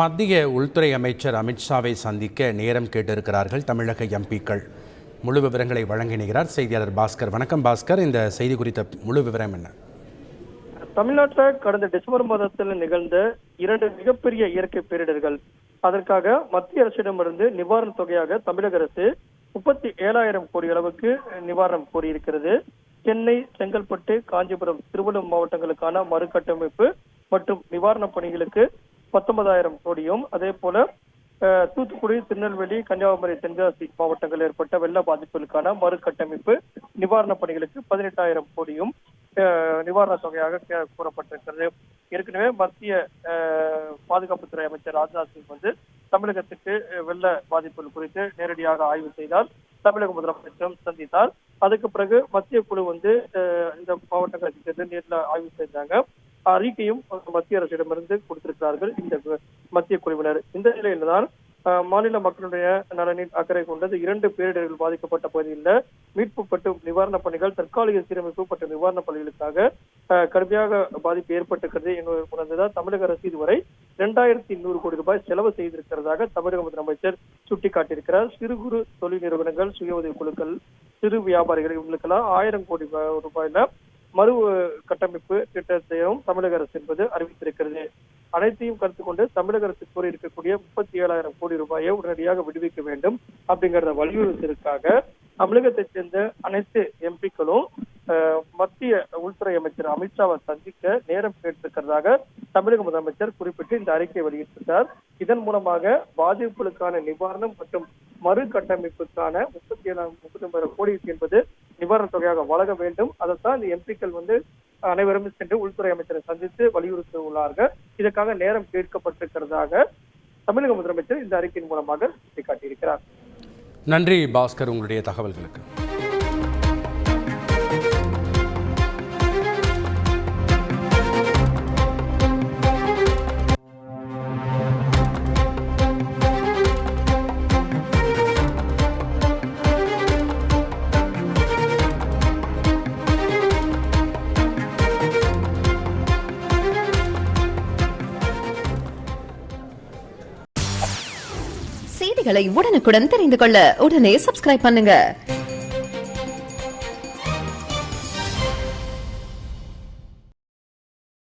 மத்திய உள்துறை அமைச்சர் அமித்ஷாவை சந்திக்க நேரம் கேட்டிருக்கிறார்கள் தமிழக எம்பிக்கள். முழு விவரங்களை வழங்கினார் செய்தியாளர் பாஸ்கர். வணக்கம் பாஸ்கர், இந்த செய்தி குறித்த முழு விவரம் என்ன? தமிழ்நாட்டில் கடந்த டிசம்பர் மாதத்தில் நிகழ்ந்த 2 மிகப்பெரிய இயற்கை பேரிடர்கள், அதற்காக மத்திய அரசிடமிருந்து நிவாரண தொகையாக தமிழக அரசு 37,000 கோடி அளவுக்கு நிவாரணம் கோரியிருக்கிறது. சென்னை, செங்கல்பட்டு, காஞ்சிபுரம், திருவள்ளூர் மாவட்டங்களுக்கான மறுகட்டமைப்பு மற்றும் நிவாரணப் பணிகளுக்கு 19,000 கோடியும், அதே போல தூத்துக்குடி, திருநெல்வேலி, கன்னியாகுமரி, தென்காசி மாவட்டங்களில் ஏற்பட்ட வெள்ள பாதிப்புகளுக்கான மறுகட்டமைப்பு நிவாரணப் பணிகளுக்கு 18,000 கோடியும் நிவாரண தொகையாக கூறப்பட்டிருக்கிறது. ஏற்கனவே மத்திய பாதுகாப்புத்துறை அமைச்சர் ராஜ்நாத் சிங் தமிழகத்துக்கு வெள்ள பாதிப்புகள் குறித்து நேரடியாக ஆய்வு செய்தார். தமிழக முதலமைச்சரும் சந்தித்தார். அதுக்கு பிறகு மத்திய குழு இந்த மாவட்டங்களுக்கு சென்று நேரில் ஆய்வு செய்தாங்க. அறிக்கையும் மத்திய அரசிடமிருந்து கொடுத்திருக்கிறார்கள் இந்த மத்திய குழுவினர். இந்த நிலையில்தான் மாநில மக்களுடைய நலனில் அக்கறை கொண்டது 2 பேரிடர்கள் பாதிக்கப்பட்ட பகுதியில் மீட்பு மற்றும் நிவாரணப் பணிகள், தற்காலிக சீரமைப்பு மற்றும் நிவாரணப் பணிகளுக்காக கடுமையாக பாதிப்பு ஏற்பட்டிருக்கிறது என்பதை உணர்ந்துதான் தமிழக அரசு இதுவரை 2,100 கோடி ரூபாய் செலவு செய்திருக்கிறதாக தமிழக முதலமைச்சர் சுட்டிக்காட்டியிருக்கிறார். சிறு குறு தொழில் நிறுவனங்கள், சுய உதவி குழுக்கள், சிறு வியாபாரிகள் இவங்களுக்கெல்லாம் 1,000 கோடி ரூபாயில மறு கட்டமைப்பு திட்டத்தையும் தமிழக அரசு என்பது அறிவித்திருக்கிறது. அனைத்தையும் கருத்து கொண்டு தமிழக அரசு கோரியிருக்கக்கூடிய 37,000 கோடி ரூபாயை உடனடியாக விடுவிக்க வேண்டும் அப்படிங்கிறத வலியுறுத்திற்காக தமிழகத்தைச் சேர்ந்த அனைத்து எம்பிக்களும் மத்திய உள்துறை அமைச்சர் அமித்ஷாவை சந்திக்க நேரம் கேட்டிருக்கிறதாக தமிழக முதலமைச்சர் குறிப்பிட்டு இந்த அறிக்கை வெளியிட்டிருந்தார். இதன் மூலமாக பாதிப்புகளுக்கான நிவாரணம் மற்றும் மறு கட்டமைப்புக்கான 39,000 கோடி என்பது நிவாரண தொகையாக வழங்க வேண்டும். அதைத்தான் இந்த எம்பிக்கள் அனைவரும் சென்று உள்துறை அமைச்சரை சந்தித்து வலியுறுத்தி உள்ளார்கள். இதற்காக நேரம் கேட்கப்பட்டிருக்கிறதாக தமிழக முதலமைச்சர் இந்த அறிக்கையின் மூலமாக சுட்டிக்காட்டியிருக்கிறார். நன்றி பாஸ்கர், உங்களுடைய தகவல்களுக்கு. செய்திகளை உடனுக்குடன் தெரிந்து கொள்ள உடனே சப்ஸ்கிரைப் பண்ணுங்க.